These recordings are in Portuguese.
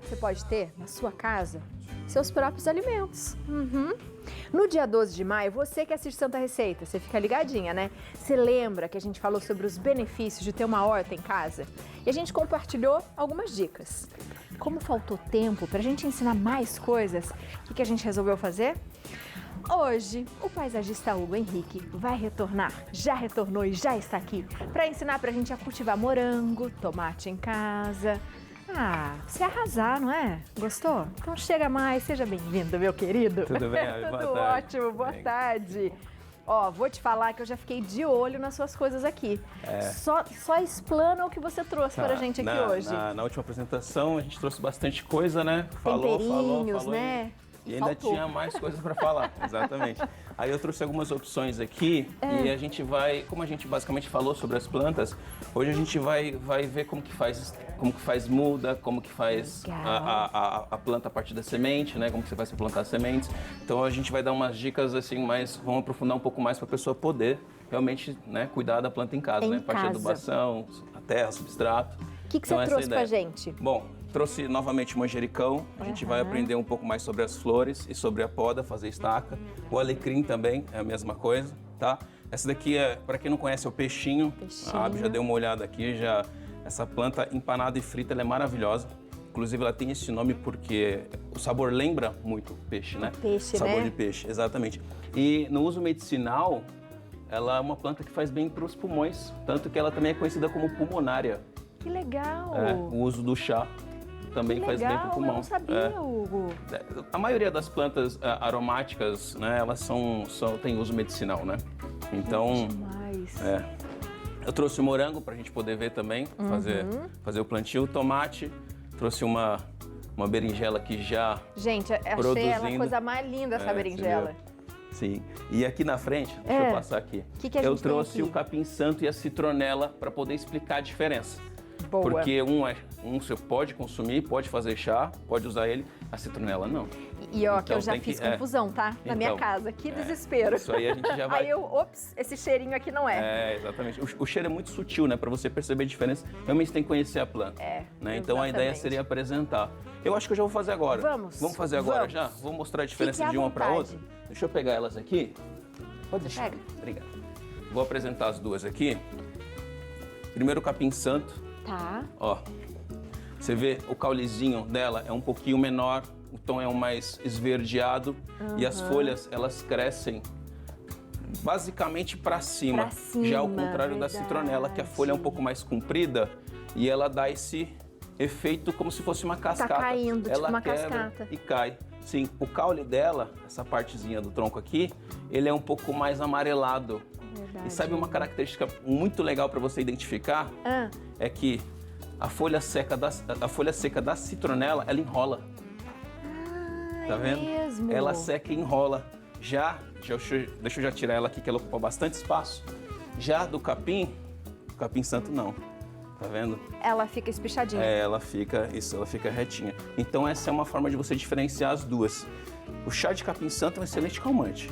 Você pode ter na sua casa seus próprios alimentos. No dia 12 de maio, você que assiste Santa Receita, você fica ligadinha, né? Você lembra que a gente falou sobre os benefícios de ter uma horta em casa? E a gente compartilhou algumas dicas. Como faltou tempo para a gente ensinar mais coisas, o que a gente resolveu fazer? Hoje, o paisagista Hugo Henrique vai retornar, já retornou e já está aqui, para ensinar para a gente a cultivar morango, tomate em casa. Você arrasar, não é? Gostou? Então chega mais, seja bem-vindo, meu querido. Tudo bem? Tudo ótimo, boa tarde. Ó, vou te falar que eu já fiquei de olho nas suas coisas aqui. Só explana o que você trouxe para a gente aqui hoje. Na última apresentação a gente trouxe bastante coisa, né? Temperinhos, falou, né? E ainda tinha mais coisas para falar, exatamente. Aí eu trouxe algumas opções aqui e a gente vai, como a gente basicamente falou sobre as plantas, hoje a gente vai ver como que faz muda, como que faz a planta a partir da semente, né? Como que você faz para plantar sementes. Então a gente vai dar umas dicas assim, vamos aprofundar um pouco mais para a pessoa poder realmente, né, cuidar da planta em casa, né? Parte de adubação, a terra, substrato. O que você trouxe pra gente? Bom, trouxe novamente o manjericão, a gente vai aprender um pouco mais sobre as flores e sobre a poda, fazer estaca. O alecrim também é a mesma coisa, tá? Essa daqui é, para quem não conhece, é o peixinho. A Abby já deu uma olhada aqui, essa planta empanada e frita, ela é maravilhosa. Inclusive ela tem esse nome porque o sabor lembra muito peixe, né? Peixe, sabor né? de peixe, exatamente. E no uso medicinal, ela é uma planta que faz bem para os pulmões, tanto que ela também é conhecida como pulmonária. Que legal! O uso do chá também faz bem para o pulmão. Eu não sabia, Hugo. A maioria das plantas aromáticas, né, elas têm uso medicinal, né? Então, demais. Eu trouxe o morango para a gente poder ver também, fazer o plantio, tomate, trouxe uma berinjela que já Gente, achei ela a coisa mais linda, essa berinjela. Sim. E aqui na frente, deixa eu passar aqui. Que a gente eu trouxe tem aqui? o capim-santo e a citronela para poder explicar a diferença. Boa. Porque um você pode consumir, pode fazer chá, pode usar ele, a citronela não. E ó, Então, que eu já fiz confusão, tá? Na minha casa. Que desespero. Isso aí a gente já vai... Aí ops, esse cheirinho aqui não é. Exatamente. O cheiro é muito sutil, né? Para você perceber a diferença, realmente você tem que conhecer a planta. Né? Então a ideia seria apresentar. Eu acho que eu já vou fazer agora. Vamos fazer agora vamos. já? Vou mostrar a diferença Fique à de uma para vontade. outra. Deixa eu pegar elas aqui. Pode deixar. Pega. Obrigado. Vou apresentar as duas aqui. Primeiro o capim-santo. Tá. Ó, você vê o caulezinho dela é um pouquinho menor, o tom é um mais esverdeado e as folhas, elas crescem basicamente para cima. Já ao contrário da citronela, que a folha é um pouco mais comprida e ela dá esse efeito como se fosse uma cascata. Tá caindo, ela tipo uma quebra cascata. e cai. Sim, o caule dela, essa partezinha do tronco aqui, ele é um pouco mais amarelado. Verdade. E sabe uma característica muito legal para você identificar? É que a folha seca da citronela, ela enrola. Tá vendo? Mesmo? Ela seca e enrola. Deixa eu já tirar ela aqui, que ela ocupa bastante espaço. Já do capim santo não. Tá vendo? Ela fica espichadinha. Ela fica retinha. Então essa é uma forma de você diferenciar as duas. O chá de capim santo é um excelente calmante.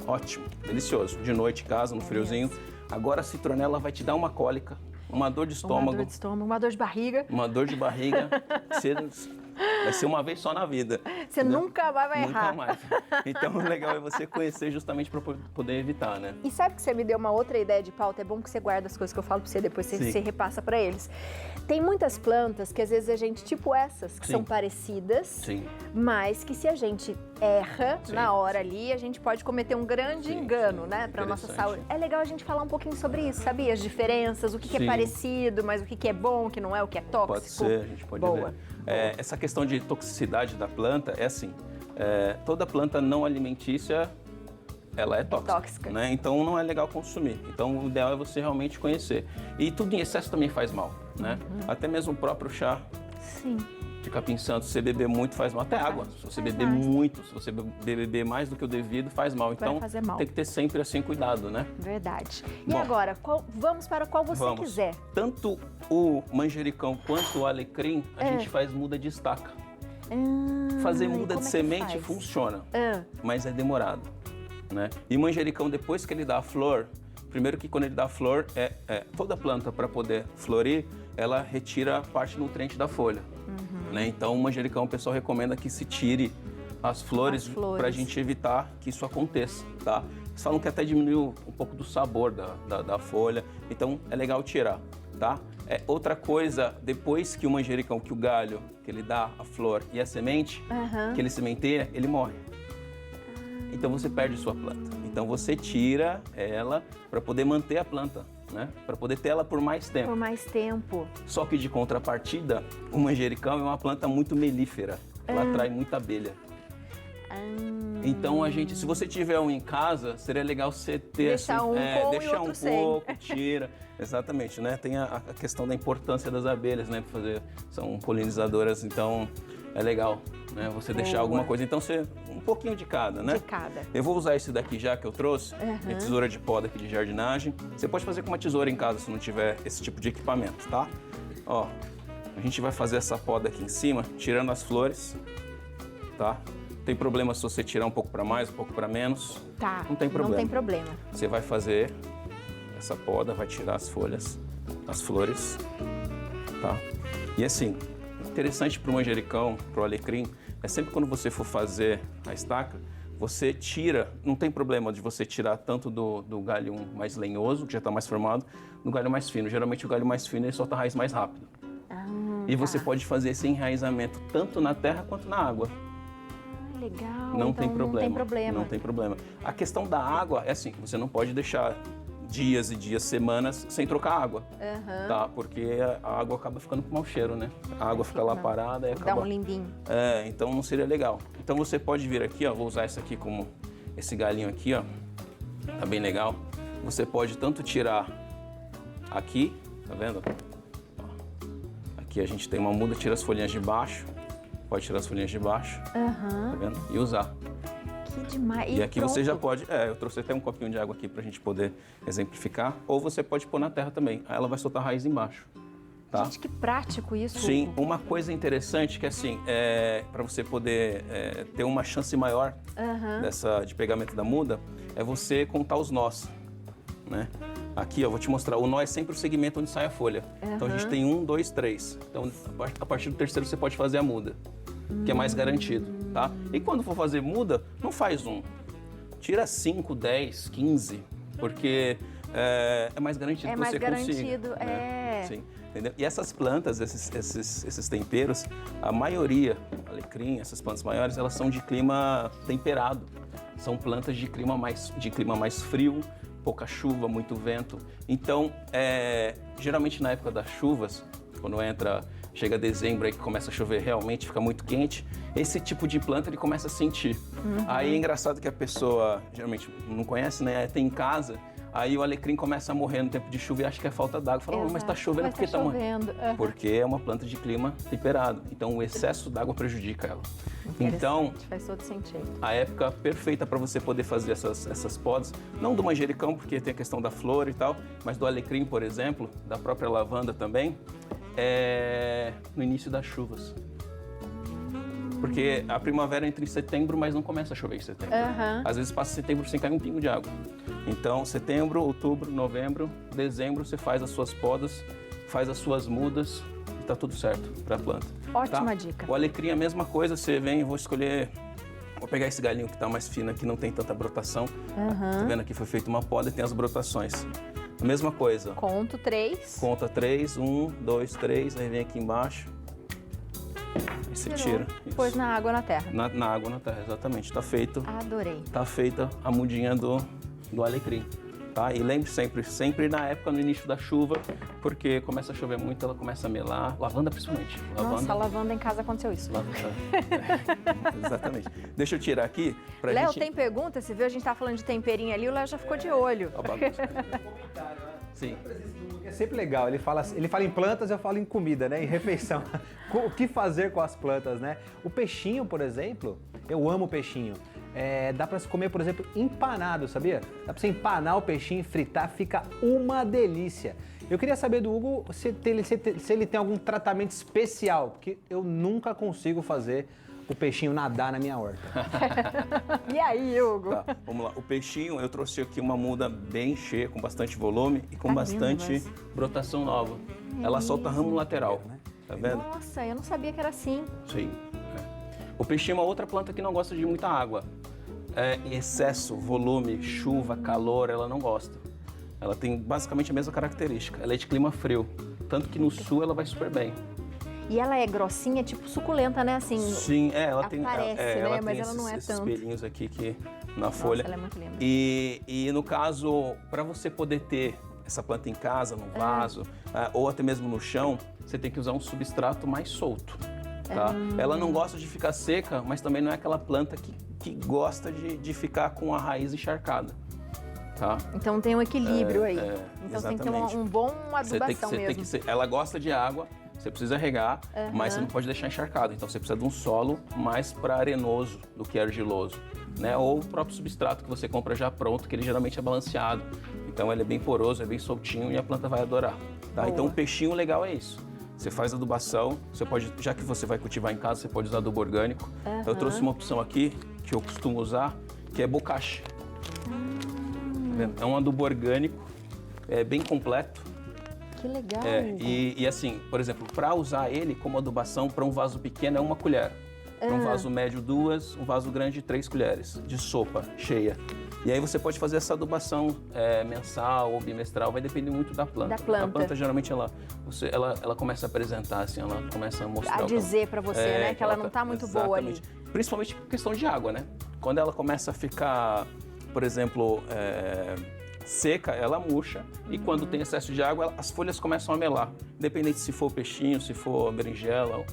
Ótimo, delicioso. De noite em casa, no friozinho. Agora a citronela vai te dar uma cólica, uma dor de estômago. Uma dor de estômago, uma dor de barriga. Uma dor de barriga. Vai ser uma vez só na vida. Você nunca mais vai errar. Nunca mais. Então o legal é você conhecer justamente para poder evitar, né? E sabe que você me deu uma outra ideia de pauta? É bom que você guarda as coisas que eu falo pra você, depois você repassa pra eles. Tem muitas plantas que às vezes a gente, tipo essas, que são parecidas, mas que se a gente erra na hora ali, a gente pode cometer um grande engano, né? Pra nossa saúde. É legal a gente falar um pouquinho sobre isso, sabia? As diferenças, o que é parecido, mas o que é bom, o que não é, o que é tóxico. Pode ser, a gente pode ver. Essa questão de toxicidade da planta é assim, toda planta não alimentícia, ela é tóxica, né? Então não é legal consumir. Então o ideal é você realmente conhecer. E tudo em excesso também faz mal, né? Até mesmo o próprio chá de capim-santo, se você beber muito faz mal. Até água, se você beber muito, se você beber mais do que o devido, faz mal. Então tem que ter sempre assim cuidado, né? Verdade. E agora, vamos para qual você quiser. Tanto o manjericão quanto o alecrim, a gente faz muda de estaca. Fazer muda de semente funciona, mas é demorado, né? E manjericão, depois que ele dá a flor, primeiro que quando ele dá a flor, toda planta para poder florir, ela retira parte nutriente da folha. né? Então, o manjericão, o pessoal recomenda que se tire as flores para a gente evitar que isso aconteça, tá? Eles falam que até diminui um pouco do sabor da folha, então é legal tirar, tá? Outra coisa, depois que o manjericão, que o galho, que ele dá a flor e a semente, que ele sementeia, ele morre. Então você perde sua planta. Então você tira ela para poder manter a planta, né? Para poder ter ela por mais tempo. Por mais tempo. Só que de contrapartida, o manjericão é uma planta muito melífera. Ela atrai muita abelha. Então se você tiver um em casa, seria legal você ter deixar assim, deixar um sem. pouco, tira. Exatamente, né? Tem a questão da importância das abelhas, né? São polinizadoras, então é legal, né? Você deixar alguma coisa. Então um pouquinho de cada, né? De cada. Eu vou usar esse daqui já que eu trouxe, minha tesoura de poda aqui de jardinagem. Você pode fazer com uma tesoura em casa se não tiver esse tipo de equipamento, tá? Ó, a gente vai fazer essa poda aqui em cima, tirando as flores, tá? Não tem problema se você tirar um pouco para mais, um pouco para menos. Tá. Não tem problema. Não tem problema. Você vai fazer essa poda, vai tirar as folhas, as flores, tá? E assim, interessante para o manjericão, para o alecrim, é sempre quando você for fazer a estaca, você tira, não tem problema de você tirar tanto do galho mais lenhoso, que já está mais formado, do galho mais fino. Geralmente o galho mais fino ele solta a raiz mais rápido. E você pode fazer esse enraizamento tanto na terra quanto na água. Legal. Não então tem problema. Não tem problema. Não tem problema. A questão da água é assim, você não pode deixar dias e dias, semanas sem trocar água, tá? Porque a água acaba ficando com mau cheiro, né? A água fica lá parada e acaba... Dá um limbinho. Então não seria legal. Então você pode vir aqui, ó, vou usar esse aqui como esse galinho aqui, ó, tá bem legal. Você pode tanto tirar aqui, tá vendo? Ó, aqui a gente tem uma muda, tira as folhinhas de baixo, pode tirar as folhinhas de baixo, tá vendo? E usar. Que demais. E aqui você já pode, eu trouxe até um copinho de água aqui pra gente poder exemplificar, ou você pode pôr na terra também, aí ela vai soltar raiz embaixo, tá? Gente, que prático isso. Sim, uma coisa interessante que assim, para você poder ter uma chance maior de pegamento da muda, é você contar os nós, né? Aqui, ó, vou te mostrar, o nó é sempre o segmento onde sai a folha. Então a gente tem 1, 2, 3. Então a partir do terceiro você pode fazer a muda, que é mais garantido, tá? E quando for fazer muda, não faz um. Tira 5, 10, 15, porque é mais garantido que você consiga. É mais garantido, né? Sim, entendeu? E essas plantas, esses temperos, a maioria, alecrim, essas plantas maiores, elas são de clima temperado. São plantas de clima mais frio, pouca chuva, muito vento. Então, geralmente na época das chuvas, quando chega dezembro aí que começa a chover realmente, fica muito quente, esse tipo de planta ele começa a sentir. Aí é engraçado que a pessoa geralmente não conhece, né? Tem em casa, aí o alecrim começa a morrer no tempo de chuva e acha que é falta d'água. Fala, mas tá chovendo porque tá morrendo. Porque é uma planta de clima temperado. Então o excesso d'água prejudica ela. Então, faz todo sentido. A época perfeita para você poder fazer essas podas, não do manjericão, porque tem a questão da flor e tal, mas do alecrim, por exemplo, da própria lavanda também, no início das chuvas. Porque a primavera entra em setembro, mas não começa a chover em setembro. Às vezes passa setembro sem cair um pingo de água. Então, setembro, outubro, novembro, dezembro, você faz as suas podas, faz as suas mudas e tá tudo certo para a planta. Ótima dica. O alecrim é a mesma coisa, você vem, vou pegar esse galinho que tá mais fino aqui, não tem tanta brotação. Tá vendo aqui, foi feita uma poda e tem as brotações. A mesma coisa. Conto 3. Conta 3, 1, 2, 3, aí vem aqui embaixo. Aí você tira. Pôs na água, na terra. Na água, na terra, exatamente. Tá feito. Adorei. Tá feita a mudinha do alecrim. Tá? E lembre sempre na época, no início da chuva, porque começa a chover muito, ela começa a melar. Lavanda, principalmente. Nossa, a lavanda em casa aconteceu isso. Exatamente. Deixa eu tirar aqui pra Léo, gente... tem pergunta? Você viu a gente tá falando de temperinho ali, o Léo já ficou de olho. Ó, bagunça. Sim. É sempre legal, ele fala em plantas, eu falo em comida, né? Em refeição. O que fazer com as plantas, né? O peixinho, por exemplo, eu amo peixinho. Dá pra se comer, por exemplo, empanado, sabia? Dá pra você empanar o peixinho e fritar, fica uma delícia. Eu queria saber do Hugo se ele tem algum tratamento especial, porque eu nunca consigo fazer o peixinho nadar na minha horta. E aí, Hugo? Tá, vamos lá. O peixinho, eu trouxe aqui uma muda bem cheia, com bastante volume e com bastante brotação nova. Ela solta ramo lateral. Tá vendo? Nossa, eu não sabia que era assim. Sim. O peixinho é uma outra planta que não gosta de muita água. Excesso, volume, chuva, calor, ela não gosta. Ela tem basicamente a mesma característica. Ela é de clima frio. Tanto que no sul ela vai super bem. E ela é grossinha, tipo suculenta, né? Assim, Sim, ela tem. aparece, né? Ela Mas tem ela não é esses tanto. pelinhos aqui na Nossa, folha. ela é muito linda. E no caso, para você poder ter essa planta em casa, no vaso, ou até mesmo no chão, você tem que usar um substrato mais solto. Tá? Ela não gosta de ficar seca, mas também não é aquela planta que gosta de ficar com a raiz encharcada. Tá? Então tem um equilíbrio aí. Então tem que ter exatamente. um bom Você adubação tem que ela gosta de água, você precisa regar, mas você não pode deixar encharcado. Então você precisa de um solo mais para arenoso do que argiloso. Né? Ou o próprio substrato que você compra já pronto, que ele geralmente é balanceado. Então ele é bem poroso, é bem soltinho e a planta vai adorar. Tá? Então o peixinho legal é isso. Você faz adubação, você pode, já que você vai cultivar em casa, você pode usar adubo orgânico. Eu trouxe uma opção aqui, que eu costumo usar, que é bocashi. Tá vendo? É um adubo orgânico, é bem completo. Que legal. E assim, por exemplo, para usar ele como adubação para um vaso pequeno é 1 colher. Para um vaso médio, 2, um vaso grande, 3 colheres de sopa cheia. E aí você pode fazer essa adubação mensal ou bimestral, vai depender muito da planta. Da planta. A planta geralmente ela começa a apresentar assim, ela começa a mostrar. A dizer para você, né, que ela não está muito boa ali. Principalmente por questão de água, né? Quando ela começa a ficar, por exemplo, seca, ela murcha. E quando tem excesso de água, as folhas começam a melar. Independente se for peixinho, se for berinjela,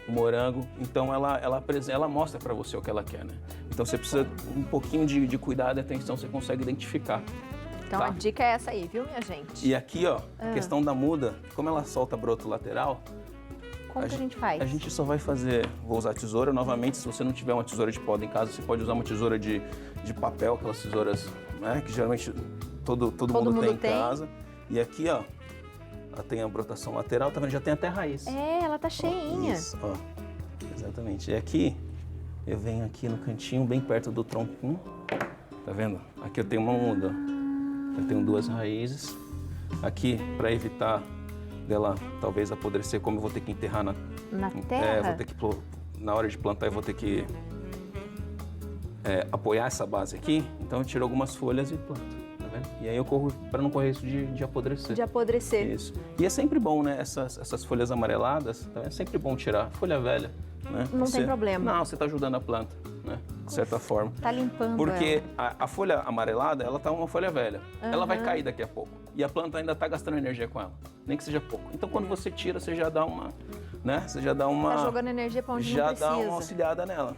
o morango, então ela mostra para você o que ela quer, né? Então você precisa um pouquinho de cuidado e atenção, você consegue identificar. Então a dica é essa aí, viu, minha gente? E aqui, ó, a questão da muda, como ela solta broto lateral, como que a gente faz? A gente só vai fazer, vou usar a tesoura, novamente, se você não tiver uma tesoura de poda em casa, você pode usar uma tesoura de papel, aquelas tesouras, né, que geralmente todo mundo tem em casa. E aqui, ó, ela tem a brotação lateral, tá vendo? Já tem até raiz. Ela tá cheinha. Isso, ó. Exatamente. E aqui, eu venho aqui no cantinho, bem perto do tronco. Tá vendo? Aqui eu tenho uma muda. Eu tenho 2 raízes. Aqui, para evitar dela talvez apodrecer, como eu vou ter que enterrar na terra? Vou ter que, na hora de plantar, eu vou ter que apoiar essa base aqui. Então eu tiro algumas folhas e planto. E aí eu corro para não correr isso de apodrecer. De apodrecer. Isso. E é sempre bom, né? Essas folhas amareladas, tá? É sempre bom tirar. Folha velha, né? Não tem problema. Não, você está ajudando a planta, né? De certa forma. Tá limpando porque a folha amarelada, ela tá uma folha velha. Ela vai cair daqui a pouco. E a planta ainda está gastando energia com ela. Nem que seja pouco. Então quando você tira, você já dá uma, né? Você já dá uma... Tá jogando energia para onde já não precisa. dá uma auxiliada nela.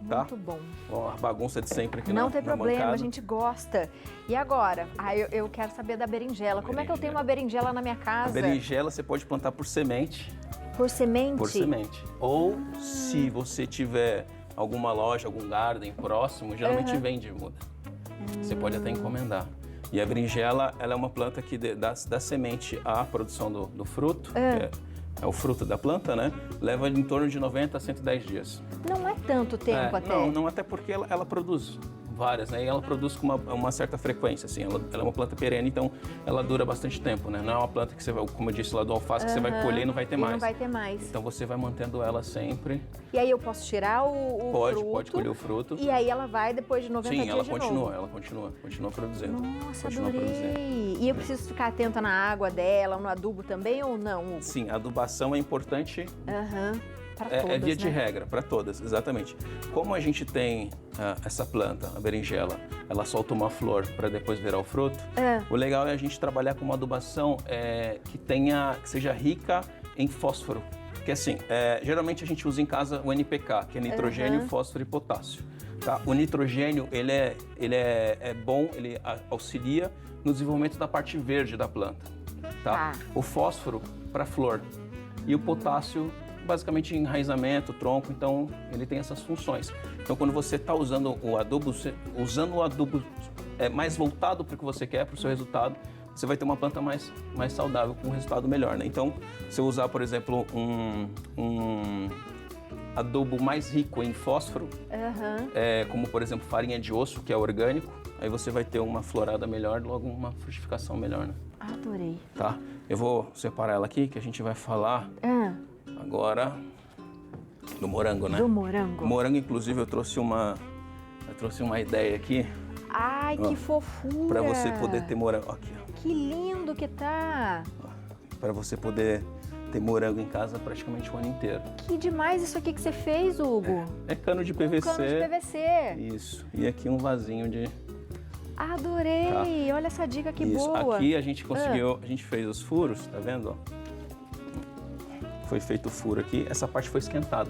Tá? Muito bom. Ó, a bagunça de sempre aqui não tem problema, bancada. a gente gosta. E agora? Eu quero saber da berinjela. Como é que eu tenho uma berinjela na minha casa? A berinjela você pode plantar por semente. Por semente? Por semente. Ou se você tiver alguma loja, algum garden próximo, geralmente vende muda. Você pode até encomendar. E a berinjela, ela é uma planta que dá semente à produção do fruto, que é o fruto da planta, né? Leva em torno de 90 a 110 dias. Não é tanto tempo até? Não, até porque ela produz várias, né? E ela produz com uma certa frequência, assim. Ela é uma planta perene, então ela dura bastante tempo, né? Não é uma planta que você vai, como eu disse lá do alface, que você vai colher e não vai ter mais. Não vai ter mais. Então você vai mantendo ela sempre. E aí eu posso tirar o fruto? Pode colher o fruto. E aí ela vai depois de 90 dias de novo? Ela continua produzindo. Nossa, adorei. E eu preciso ficar atenta na água dela, no adubo também ou não, Hugo? Sim, a adubação é importante. Para todas, é via de né? regra, para todas, exatamente. Como a gente tem essa planta, a berinjela, ela solta uma flor para depois virar o fruto, o legal é a gente trabalhar com uma adubação que seja rica em fósforo. Porque assim, geralmente a gente usa em casa o NPK, que é nitrogênio, fósforo e potássio. Tá? O nitrogênio, ele é bom, ele auxilia no desenvolvimento da parte verde da planta. Tá? O fósforo para flor e o potássio basicamente enraizamento, tronco, então ele tem essas funções. Então quando você está usando o adubo, mais voltado para o que você quer, para o seu resultado, você vai ter uma planta mais saudável, com um resultado melhor, né? Então, se eu usar, por exemplo, um adubo mais rico em fósforo, como por exemplo farinha de osso, que é orgânico, aí você vai ter uma florada melhor, logo uma frutificação melhor, né? Adorei. Tá? Eu vou separar ela aqui, que a gente vai falar agora do morango, né? Do morango. O morango, inclusive, eu trouxe uma ideia aqui Ai, que fofura. para você poder ter morango. Aqui, ó. Que lindo que tá. Para você poder ter morango em casa praticamente o ano inteiro. Que demais isso aqui que você fez, Hugo. É cano de PVC. Cano de PVC. Isso. E aqui um vasinho de... Adorei. Tá. Olha essa dica que Isso. boa. Aqui a gente conseguiu, a gente fez os furos, tá vendo? Ó? Foi feito o furo aqui, essa parte foi esquentada.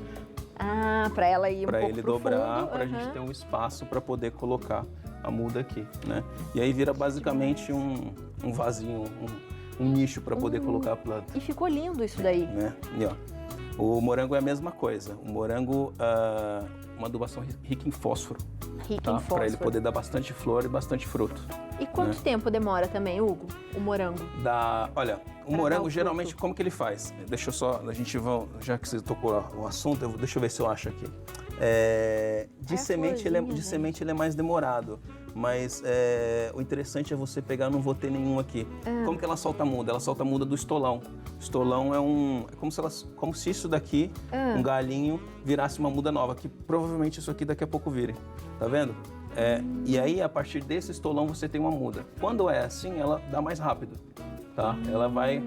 Ah, para ela ir um Para pouco ele pro dobrar, fundo. para a gente ter um espaço para poder colocar a muda aqui, né? E aí vira basicamente um vasinho, um nicho para poder colocar a planta. E ficou lindo isso daí. Né? E ó, o morango é a mesma coisa. O morango, uma adubação rica em fósforo, Rico tá? em fósforo. Para ele poder dar bastante flor e bastante fruto. E quanto tempo demora também, Hugo, o morango? Olha, o Pra dar morango o geralmente fruto. como que ele faz? Deixa eu só, a gente vai, já que você tocou o assunto, deixa eu ver se eu acho aqui. De semente ele é mais demorado, mas o interessante é você pegar, não vou ter nenhum aqui. Como que ela solta a muda? Ela solta a muda do estolão. O estolão é como se isso daqui, um galinho, virasse uma muda nova, que provavelmente isso aqui daqui a pouco vire. Tá vendo? E aí, a partir desse estolão, você tem uma muda. Quando é assim, ela dá mais rápido, tá? Ela vai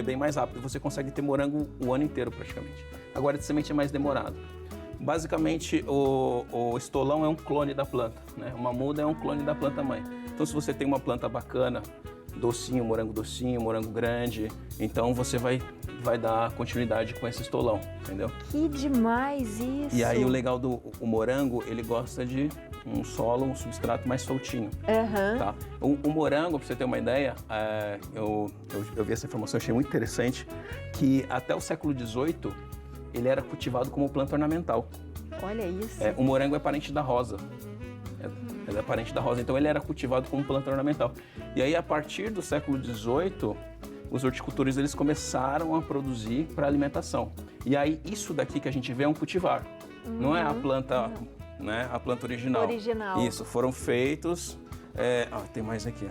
bem mais rápido. Você consegue ter morango o ano inteiro, praticamente. Agora, de semente é mais demorado. Basicamente, o estolão é um clone da planta, né? Uma muda é um clone da planta mãe. Então, se você tem uma planta bacana, docinho, morango grande, então você vai dar continuidade com esse estolão, entendeu? Que demais isso! E aí o legal do morango, ele gosta de um solo, um substrato mais soltinho. Tá? O morango, para você ter uma ideia, eu vi essa informação, achei muito interessante, que até o século XVIII ele era cultivado como planta ornamental. Olha isso! O morango é parente da rosa. Ele é parente da rosa, então ele era cultivado como planta ornamental. E aí, a partir do século XVIII, os horticultores eles começaram a produzir para alimentação. E aí, isso daqui que a gente vê é um cultivar. Não é a planta, né, a planta original. Isso, foram feitos... tem mais aqui.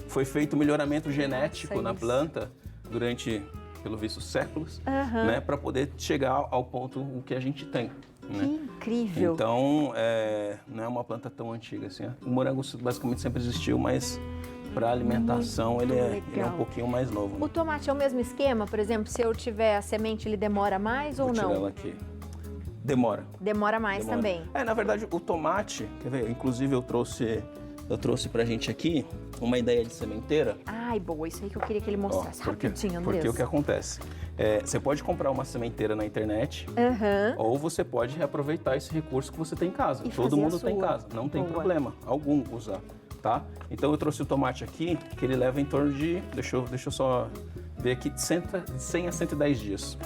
Foi feito melhoramento genético na planta durante, pelo visto, séculos, né, para poder chegar ao ponto o que a gente tem. Que incrível! Então, não é uma planta tão antiga assim. O morango basicamente sempre existiu, mas para alimentação ele é um pouquinho mais novo. Né? O tomate é o mesmo esquema? Por exemplo, se eu tiver a semente, ele demora mais ou Vou não? tirar ela aqui. Demora. Demora mais também? Na verdade, o tomate, quer ver? Inclusive eu trouxe pra gente aqui uma ideia de sementeira. Ai, boa, isso aí que eu queria que ele mostrasse rapidinho, Andrés. Porque o que acontece? Você pode comprar uma sementeira na internet, ou você pode reaproveitar esse recurso que você tem em casa. Todo mundo tem em casa, não tem problema algum usar, tá? Então eu trouxe o tomate aqui, que ele leva em torno de, deixa eu só ver aqui, de 100 a 110 dias.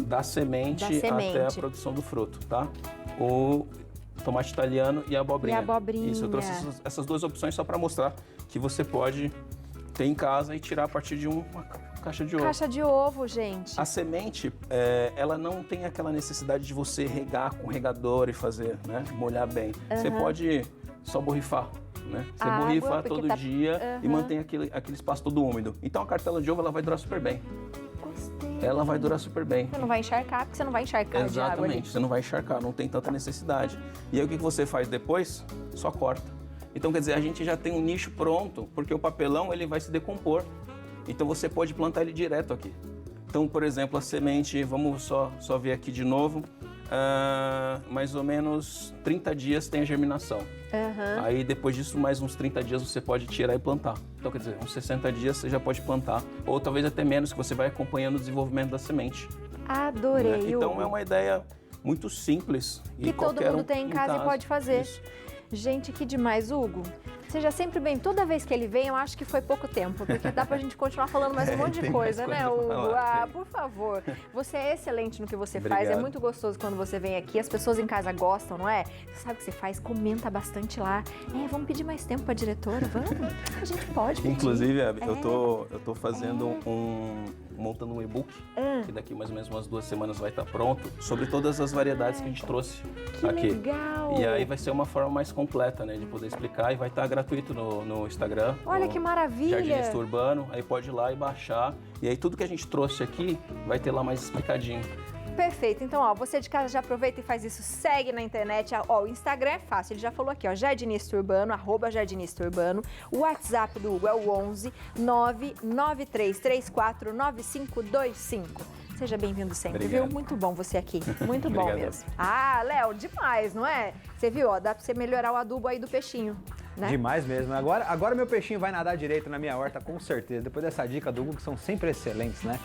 Da semente até a produção do fruto, tá? O tomate italiano e a abobrinha. Isso, eu trouxe essas duas opções só para mostrar que você pode ter em casa e tirar a partir de uma caixa de ovo. Caixa de ovo, gente. A semente, ela não tem aquela necessidade de você regar com regador e fazer, né, molhar bem. Você pode só borrifar, né? Você borrifa todo dia e mantém aquele espaço todo úmido. Então a cartela de ovo ela vai durar super bem. Gostei. Ela vai durar super bem. Você não vai encharcar, porque você não vai encharcar de água ali. Exatamente, você não vai encharcar, não tem tanta necessidade. E aí o que você faz depois? Só corta. Então, quer dizer, a gente já tem um nicho pronto, porque o papelão ele vai se decompor. Então, você pode plantar ele direto aqui. Então, por exemplo, a semente, vamos só ver aqui de novo, mais ou menos 30 dias tem a germinação. Aí, depois disso, mais uns 30 dias você pode tirar e plantar. Então, quer dizer, uns 60 dias você já pode plantar, ou talvez até menos, que você vai acompanhando o desenvolvimento da semente. Adorei, Né? Então, é uma ideia muito simples. Que todo mundo tem em casa e pode fazer. Isso. Gente, que demais, Hugo. Seja sempre bem. Toda vez que ele vem, eu acho que foi pouco tempo, porque dá pra gente continuar falando mais um monte de coisa, né, Hugo? Por favor. Você é excelente no que você faz. É muito gostoso quando você vem aqui. As pessoas em casa gostam, não é? Você sabe o que você faz? Comenta bastante lá. Vamos pedir mais tempo pra diretora? Vamos? A gente pode pedir. Inclusive, eu tô fazendo montando um e-book, que daqui mais ou menos umas 2 semanas vai estar pronto, sobre todas as variedades que a gente trouxe Que aqui. legal! E aí vai ser uma forma mais completa, né, de poder explicar, e vai estar gratuito no Instagram. Olha no que maravilha! Jardinista Urbano, aí pode ir lá e baixar. E aí tudo que a gente trouxe aqui vai ter lá mais explicadinho. Perfeito. Então, ó, você de casa já aproveita e faz isso. Segue na internet. Ó, o Instagram é fácil. Ele já falou aqui, ó, Jardinista Urbano, @Jardinista Urbano. O WhatsApp do Hugo é o 11 993349525. Seja bem-vindo sempre, Obrigado. viu? Muito bom você aqui. Muito bom Obrigado. mesmo. Ah, Léo, demais, não é? Você viu, ó, dá pra você melhorar o adubo aí do peixinho, né? Demais mesmo. Agora meu peixinho vai nadar direito na minha horta, com certeza. Depois dessa dica do Hugo, que são sempre excelentes, né?